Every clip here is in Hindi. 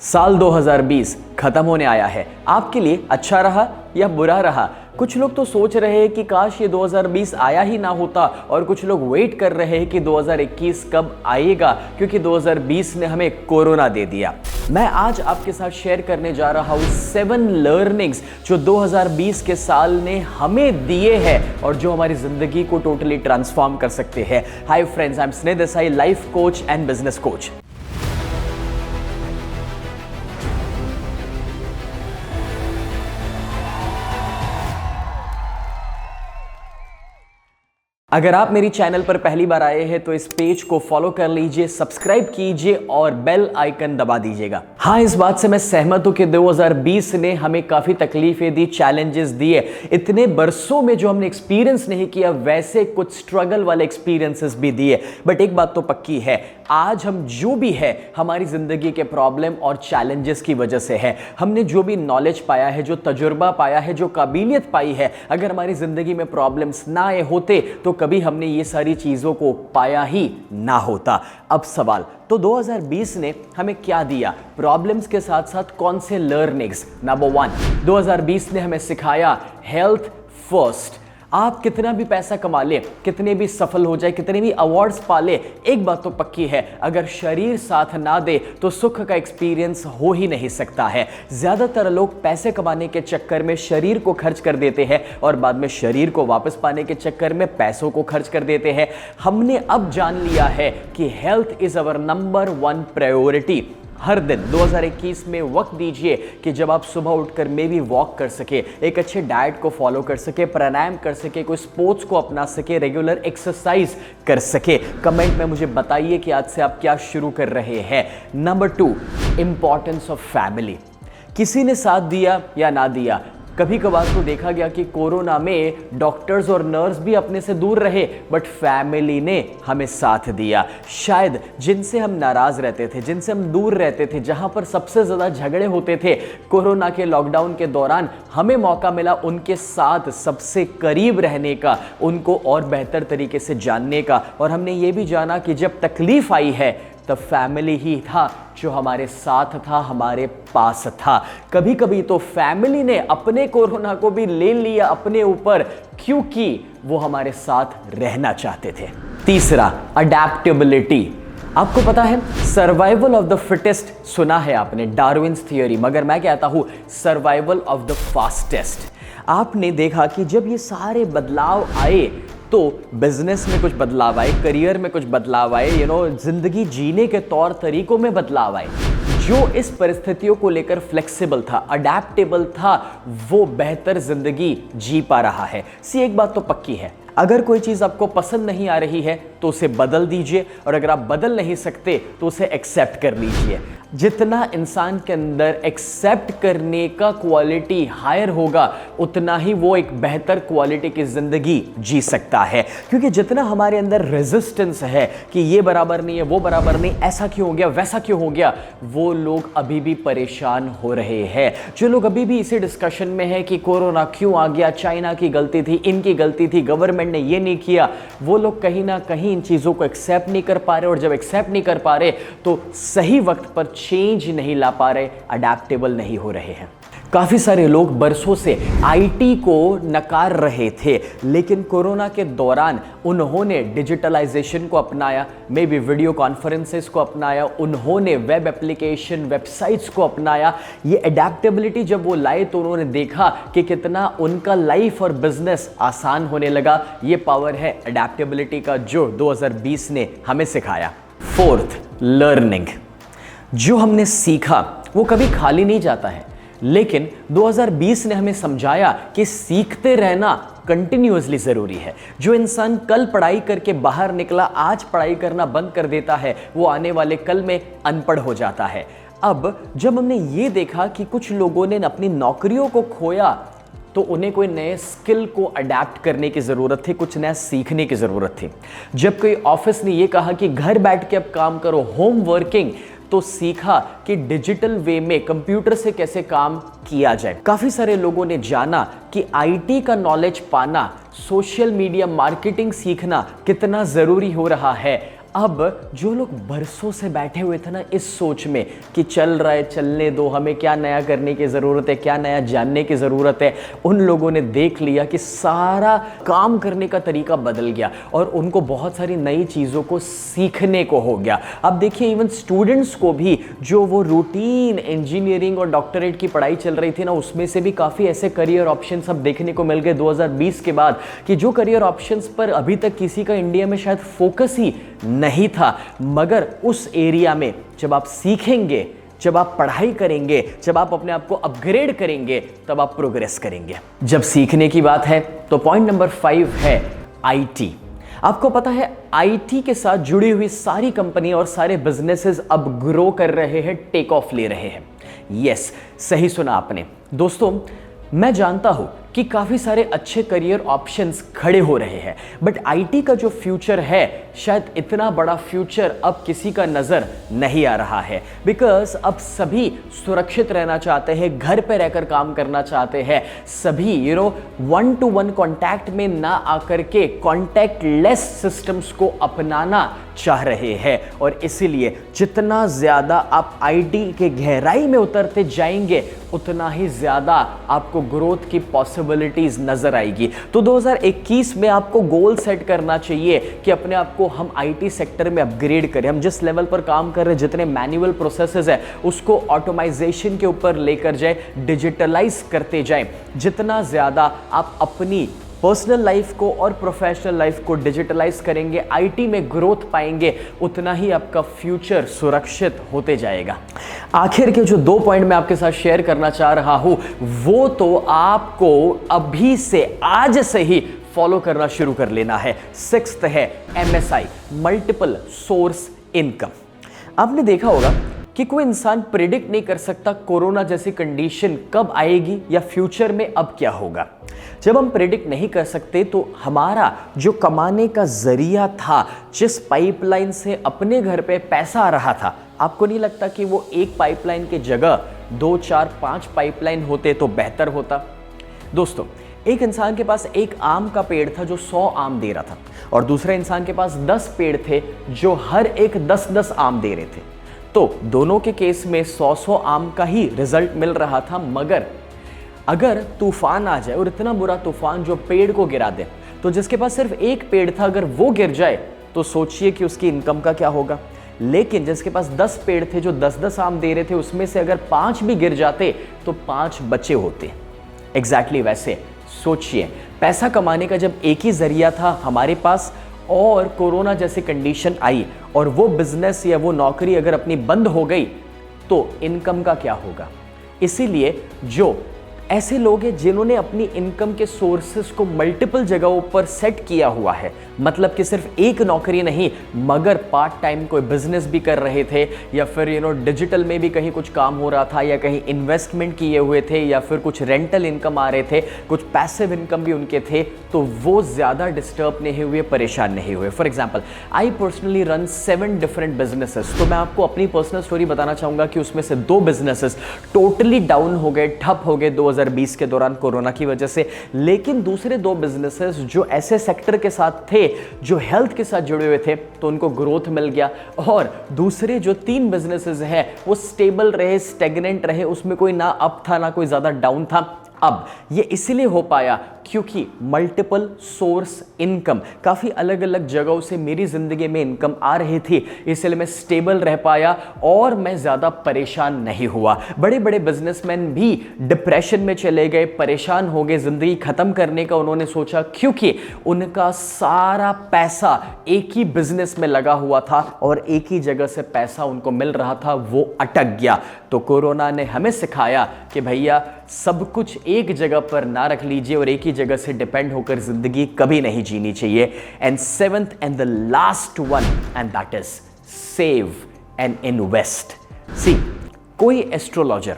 साल 2020 खत्म होने आया है। आपके लिए अच्छा रहा या बुरा रहा? कुछ लोग तो सोच रहे हैं कि काश ये 2020 आया ही ना होता, और कुछ लोग वेट कर रहे हैं कि 2021 कब आएगा, क्योंकि 2020 ने हमें कोरोना दे दिया। मैं आज आपके साथ शेयर करने जा रहा हूँ 7 लर्निंग्स जो 2020 के साल ने हमें दिए हैं और जो हमारी जिंदगी को टोटली ट्रांसफॉर्म कर सकते हैं। हाय फ्रेंड्स, आई एम स्नेह Desai, life coach and business coach. अगर आप मेरी चैनल पर पहली बार आए हैं तो इस पेज को फॉलो कर लीजिए, सब्सक्राइब कीजिए और बेल आइकन दबा दीजिएगा। हाँ, इस बात से मैं सहमत हूं कि 2020 ने हमें काफी तकलीफें दी, चैलेंजेस दिए। इतने बरसों में जो हमने एक्सपीरियंस नहीं किया, वैसे कुछ स्ट्रगल वाले एक्सपीरियंसेस भी दिए। बट एक बात तो पक्की है, आज हम जो भी है हमारी जिंदगी के प्रॉब्लम और चैलेंजेस की वजह से है। हमने जो भी नॉलेज पाया है, जो तजुर्बा पाया है, जो काबिलियत पाई है, अगर हमारी जिंदगी में प्रॉब्लम्स ना आए होते तो कभी हमने ये सारी चीजों को पाया ही ना होता। अब सवाल तो 2020 ने हमें क्या दिया? प्रॉब्लम्स के साथ साथ कौन से लर्निंग्स? नंबर 1, 2020 ने हमें सिखाया हेल्थ फर्स्ट। आप कितना भी पैसा कमा ले, कितने भी सफल हो जाए, कितने भी अवार्ड्स पा ले, एक बात तो पक्की है, अगर शरीर साथ ना दे तो सुख का एक्सपीरियंस हो ही नहीं सकता है। ज्यादातर लोग पैसे कमाने के चक्कर में शरीर को खर्च कर देते हैं और बाद में शरीर को वापस पाने के चक्कर में पैसों को खर्च कर देते हैं। हमने अब जान लिया है कि health is our number 1 priority. हर दिन 2021 में वक्त दीजिए कि जब आप सुबह उठकर मे भी वॉक कर सके, एक अच्छे डाइट को फॉलो कर सके, प्राणायाम कर सके, कोई स्पोर्ट्स को अपना सके, रेगुलर एक्सरसाइज कर सके। कमेंट में मुझे बताइए कि आज से आप क्या शुरू कर रहे हैं। Number 2, importance of family. किसी ने साथ दिया या ना दिया, कभी कभार तो देखा गया कि कोरोना में डॉक्टर्स और नर्स भी अपने से दूर रहे, बट फैमिली ने हमें साथ दिया। शायद जिनसे हम नाराज रहते थे, जिनसे हम दूर रहते थे, जहां पर सबसे ज्यादा झगड़े होते थे, कोरोना के लॉकडाउन के दौरान हमें मौका मिला उनके साथ सबसे करीब रहने का, उनको और बेहतर तरीके से जानने का। और हमने ये भी जाना कि जब तकलीफ आई है तब फैमिली ही था जो हमारे साथ था, हमारे पास था। कभी कभी तो फैमिली ने अपने कोरोना को भी ले लिया अपने ऊपर, क्योंकि वो हमारे साथ रहना चाहते थे। तीसरा, अडैप्टेबिलिटी। आपको पता है, सर्वाइवल ऑफ द फिटेस्ट सुना है आपने, डार्विन्स थियरी, मगर मैं कहता हूं सर्वाइवल ऑफ द फास्टेस्ट। आपने देखा कि जब ये सारे बदलाव आए तो बिजनेस में कुछ बदलाव आए, करियर में कुछ बदलाव आए, जिंदगी जीने के तौर तरीकों में बदलाव आए। जो इस परिस्थितियों को लेकर फ्लेक्सिबल था, अडैप्टेबल था, वो बेहतर जिंदगी जी पा रहा है। एक बात तो पक्की है, अगर कोई चीज आपको पसंद नहीं आ रही है तो उसे बदल दीजिए, और अगर आप बदल नहीं सकते तो उसे एक्सेप्ट कर लीजिए। जितना इंसान के अंदर एक्सेप्ट करने का क्वालिटी हायर होगा, उतना ही वो एक बेहतर क्वालिटी की जिंदगी जी सकता है। क्योंकि जितना हमारे अंदर रेजिस्टेंस है कि ये बराबर नहीं है, वो बराबर नहीं, ऐसा क्यों हो गया, वैसा क्यों हो गया, वो लोग अभी भी परेशान हो रहे हैं। जो लोग अभी भी इसी डिस्कशन में है कि कोरोना क्यों आ गया, चाइना की गलती थी, इनकी गलती थी, गवर्नमेंट ने ये नहीं किया, वो लोग कहीं ना कहीं इन चीजों को एक्सेप्ट नहीं कर पा रहे, और जब एक्सेप्ट नहीं कर पा रहे तो सही वक्त पर चेंज नहीं ला पा रहे, अडैप्टेबल नहीं हो रहे हैं। काफी सारे लोग बरसों से आईटी को नकार रहे थे, लेकिन कोरोना के दौरान उन्होंने डिजिटलाइजेशन को अपनाया, मे बी वीडियो कॉन्फ्रेंसेस को अपनाया, उन्होंने वेब एप्लीकेशन, वेबसाइट्स को अपनाया। ये अडैप्टेबिलिटी जब वो लाए तो उन्होंने देखा कि कितना उनका लाइफ और बिजनेस आसान होने लगा। ये पावर है अडैप्टेबिलिटी का, जो 2020 ने हमें सिखाया। 4th, learning. जो हमने सीखा वो कभी खाली नहीं जाता है, लेकिन 2020 ने हमें समझाया कि सीखते रहना कंटिन्यूअसली जरूरी है। जो इंसान कल पढ़ाई करके बाहर निकला, आज पढ़ाई करना बंद कर देता है, वो आने वाले कल में अनपढ़ हो जाता है। अब जब हमने ये देखा कि कुछ लोगों ने अपनी नौकरियों को खोया, तो उन्हें कोई नए स्किल को अडैप्ट करने की ज़रूरत थी, कुछ नया सीखने की ज़रूरत थी। जब कोई ऑफिस ने ये कहा कि घर बैठ के अब काम करो, होम वर्किंग, तो सीखा कि डिजिटल वे में कंप्यूटर से कैसे काम किया जाए। काफ़ी सारे लोगों ने जाना कि आईटी का नॉलेज पाना, सोशल मीडिया मार्केटिंग सीखना कितना ज़रूरी हो रहा है। अब जो लोग बरसों से बैठे हुए थे ना इस सोच में कि चल रहा है, चलने दो, हमें क्या नया करने की ज़रूरत है, क्या नया जानने की ज़रूरत है, उन लोगों ने देख लिया कि सारा काम करने का तरीका बदल गया और उनको बहुत सारी नई चीज़ों को सीखने को हो गया। अब देखिए इवन स्टूडेंट्स को भी जो वो रूटीन इंजीनियरिंग और डॉक्टरेट की पढ़ाई चल रही थी ना, उसमें से भी काफ़ी ऐसे करियर ऑप्शंस अब देखने को मिल गए 2020 के बाद कि जो करियर ऑप्शंस पर अभी तक किसी का इंडिया में शायद फोकस ही नहीं था, मगर उस एरिया में जब आप सीखेंगे, जब आप पढ़ाई करेंगे, जब आप अपने आप को अपग्रेड करेंगे, तब आप प्रोग्रेस करेंगे। जब सीखने की बात है तो पॉइंट नंबर 5 है आईटी। आपको पता है आईटी के साथ जुड़ी हुई सारी कंपनी और सारे बिजनेसेस अब ग्रो कर रहे हैं, टेक ऑफ ले रहे हैं। यस, सही सुना आपने। दोस्तों, मैं जानता हूं कि काफ़ी सारे अच्छे करियर ऑप्शंस खड़े हो रहे हैं, बट आईटी का जो फ्यूचर है शायद इतना बड़ा फ्यूचर अब किसी का नज़र नहीं आ रहा है, बिकॉज अब सभी सुरक्षित रहना चाहते हैं, घर पे रहकर काम करना चाहते हैं, सभी 1-to-1 कॉन्टैक्ट में ना आकर के कॉन्टैक्ट लेस सिस्टम्स को अपनाना चाह रहे हैं। और इसीलिए जितना ज़्यादा आप आईटी के गहराई में उतरते जाएंगे उतना ही ज़्यादा आपको ग्रोथ की पॉसिबिलिटीज़ नज़र आएगी। तो 2021 में आपको गोल सेट करना चाहिए कि अपने आप को हम आईटी सेक्टर में अपग्रेड करें। हम जिस लेवल पर काम कर रहे हैं, जितने मैनुअल प्रोसेसेस है उसको ऑटोमाइजेशन के ऊपर लेकर जाए, डिजिटलाइज करते जाएं। जितना ज़्यादा आप अपनी पर्सनल लाइफ को और प्रोफेशनल लाइफ को डिजिटलाइज करेंगे, आईटी में ग्रोथ पाएंगे, उतना ही आपका फ्यूचर सुरक्षित होते जाएगा। आखिर के जो 2 पॉइंट मैं आपके साथ शेयर करना चाह रहा हूं वो तो आपको अभी से, आज से ही फॉलो करना शुरू कर लेना है। 6th है MSI, मल्टीपल सोर्स इनकम। आपने देखा होगा कि कोई इंसान प्रिडिक्ट नहीं कर सकता कोरोना जैसी कंडीशन कब आएगी या फ्यूचर में अब क्या होगा। जब हम प्रिडिक्ट नहीं कर सकते तो हमारा जो कमाने का जरिया था, जिस पाइपलाइन से अपने घर पे पैसा आ रहा था, आपको नहीं लगता कि वो एक पाइपलाइन की जगह 2, 4, 5 पाइपलाइन होते तो बेहतर होता? दोस्तों, एक इंसान के पास एक आम का पेड़ था जो 100 आम दे रहा था और दूसरे इंसान के पास 10 पेड़ थे जो हर एक 10-10 आम दे रहे थे। तो दोनों के केस में 100-100 आम का ही रिजल्ट मिल रहा था, मगर अगर तूफान आ जाए और इतना बुरा तूफान जो पेड़ को गिरा दे, तो जिसके पास सिर्फ एक पेड़ था अगर वो गिर जाए तो सोचिए कि उसकी इनकम का क्या होगा। लेकिन जिसके पास 10 पेड़ थे जो 10-10 आम दे रहे थे, उसमें से अगर 5 भी गिर जाते तो 5 बचे होते। एग्जैक्टली वैसे सोचिए, पैसा कमाने का जब एक ही जरिया था हमारे पास और कोरोना जैसी कंडीशन आई और वो बिजनेस या वो नौकरी अगर अपनी बंद हो गई तो इनकम का क्या होगा। इसीलिए जो ऐसे लोग हैं जिन्होंने अपनी इनकम के सोर्सेस को मल्टीपल जगहों पर सेट किया हुआ है, मतलब कि सिर्फ एक नौकरी नहीं मगर पार्ट टाइम कोई बिजनेस भी कर रहे थे या फिर डिजिटल में भी कहीं कुछ काम हो रहा था या कहीं इन्वेस्टमेंट किए हुए थे या फिर कुछ रेंटल इनकम आ रहे थे, कुछ पैसिव इनकम भी उनके थे, तो वो ज़्यादा डिस्टर्ब नहीं हुए, परेशान नहीं हुए। For example, I personally run 7 different businesses. तो मैं आपको अपनी पर्सनल स्टोरी बताना चाहूँगा कि उसमें से 2 बिजनेसेस टोटली डाउन हो गए, ठप हो गए 2020 के दौरान कोरोना की वजह से। लेकिन दूसरे 2 बिजनेसेस जो ऐसे सेक्टर के साथ थे, जो हेल्थ के साथ जुड़े हुए थे, तो उनको ग्रोथ मिल गया। और दूसरे जो 3 बिजनेसेस हैं वो स्टेबल रहे, स्टेगनेंट रहे, उसमें कोई ना अप था ना कोई ज़्यादा डाउन था। अब ये इसलिए हो पाया क्योंकि मल्टीपल सोर्स इनकम, काफ़ी अलग अलग जगहों से मेरी ज़िंदगी में इनकम आ रही थी, इसलिए मैं स्टेबल रह पाया और मैं ज़्यादा परेशान नहीं हुआ। बड़े बड़े बिजनेसमैन भी डिप्रेशन में चले गए, परेशान हो गए, ज़िंदगी ख़त्म करने का उन्होंने सोचा क्योंकि उनका सारा पैसा एक ही बिजनेस में लगा हुआ था और एक ही जगह से पैसा उनको मिल रहा था, वो अटक गया। तो कोरोना ने हमें सिखाया कि भैया सब कुछ एक जगह पर ना रख लीजिए और एक ही जगह से डिपेंड होकर जिंदगी कभी नहीं जीनी चाहिए। And 7th and the last one, and that is save and invest. See, कोई एस्ट्रोलॉजर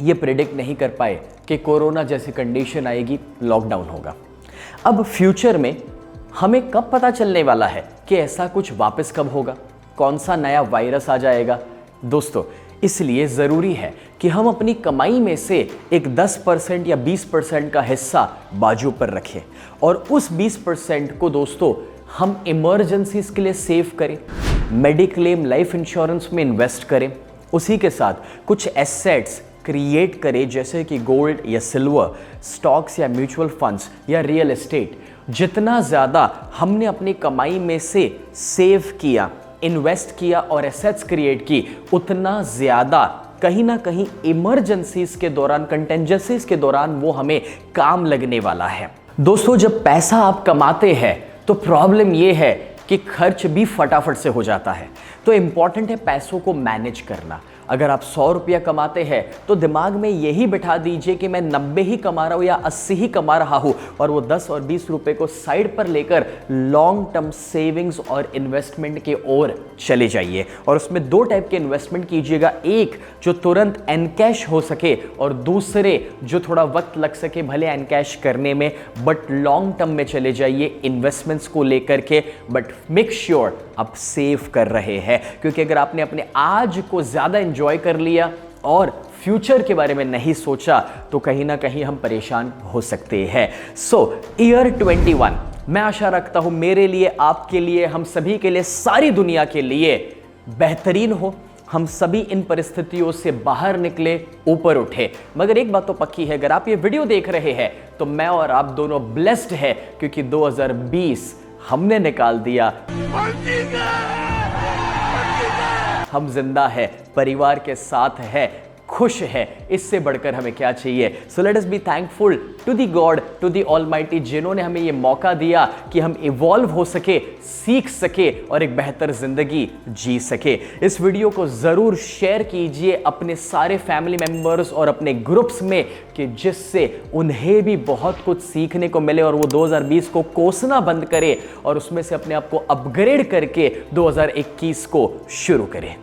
ये प्रिडिक्ट नहीं कर पाए कि कोरोना जैसी कंडीशन आएगी, लॉकडाउन होगा। अब फ्यूचर में हमें कब पता चलने वाला है कि ऐसा कुछ वापस कब होगा, कौन सा नया वायरस आ जाएगा। दोस्तों, इसलिए ज़रूरी है कि हम अपनी कमाई में से एक 10% या 20% का हिस्सा बाजू पर रखें और उस 20% को दोस्तों हम इमरजेंसीज के लिए सेव करें, मेडिक्लेम लाइफ इंश्योरेंस में इन्वेस्ट करें, उसी के साथ कुछ एसेट्स क्रिएट करें जैसे कि गोल्ड या सिल्वर, स्टॉक्स या म्यूचुअल फंड्स या रियल एस्टेट। जितना ज़्यादा हमने अपनी कमाई में से सेव किया, इन्वेस्ट किया और एसेट्स क्रिएट की, उतना ज़्यादा कहीं ना कहीं इमरजेंसीज के दौरान, कंटेंजेंसीज के दौरान वो हमें काम लगने वाला है। दोस्तों, जब पैसा आप कमाते हैं तो प्रॉब्लम ये है कि खर्च भी फटाफट से हो जाता है। तो इंपॉर्टेंट है पैसों को मैनेज करना। अगर आप 100 रुपया कमाते हैं तो दिमाग में यही बिठा दीजिए कि मैं 90 ही कमा रहा हूँ या 80 ही कमा रहा हूँ, और वो 10 और 20 रुपए को साइड पर लेकर लॉन्ग टर्म सेविंग्स और इन्वेस्टमेंट के ओर चले जाइए। और उसमें 2 टाइप के इन्वेस्टमेंट कीजिएगा, एक जो तुरंत एनकैश हो सके और दूसरे जो थोड़ा वक्त लग सके भले एनकैश करने में, बट लॉन्ग टर्म में चले जाइए इन्वेस्टमेंट्स को लेकर के। बट मेक श्योर आप सेव कर रहे हैं, क्योंकि अगर आपने अपने आज को ज़्यादा एंजॉय कर लिया और फ्यूचर के बारे में नहीं सोचा तो कहीं ना कहीं हम परेशान हो सकते हैं। सो ईयर 21 मैं आशा रखता हूं मेरे लिए, आपके लिए, हम सभी के लिए, सारी दुनिया के लिए बेहतरीन हो। हम सभी इन परिस्थितियों से बाहर निकले, ऊपर उठे। मगर एक बात तो पक्की है, अगर आप ये वीडियो देख रहे हैं तो मैं और आप दोनों ब्लेस्ड है, क्योंकि 2020 हमने निकाल दिया। हम जिंदा है, परिवार के साथ है, खुश है, इससे बढ़कर हमें क्या चाहिए। So let us be thankful to the God, to the almighty, जिन्होंने हमें ये मौका दिया कि हम इवॉल्व हो सके, सीख सके और एक बेहतर जिंदगी जी सके। इस वीडियो को जरूर शेयर कीजिए अपने सारे फैमिली मेंबर्स और अपने ग्रुप्स में, कि जिससे उन्हें भी बहुत कुछ सीखने को मिले और वो 2020 को कोसना बंद करे और उसमें से अपने आप को अपग्रेड करके 2021 को शुरू करें।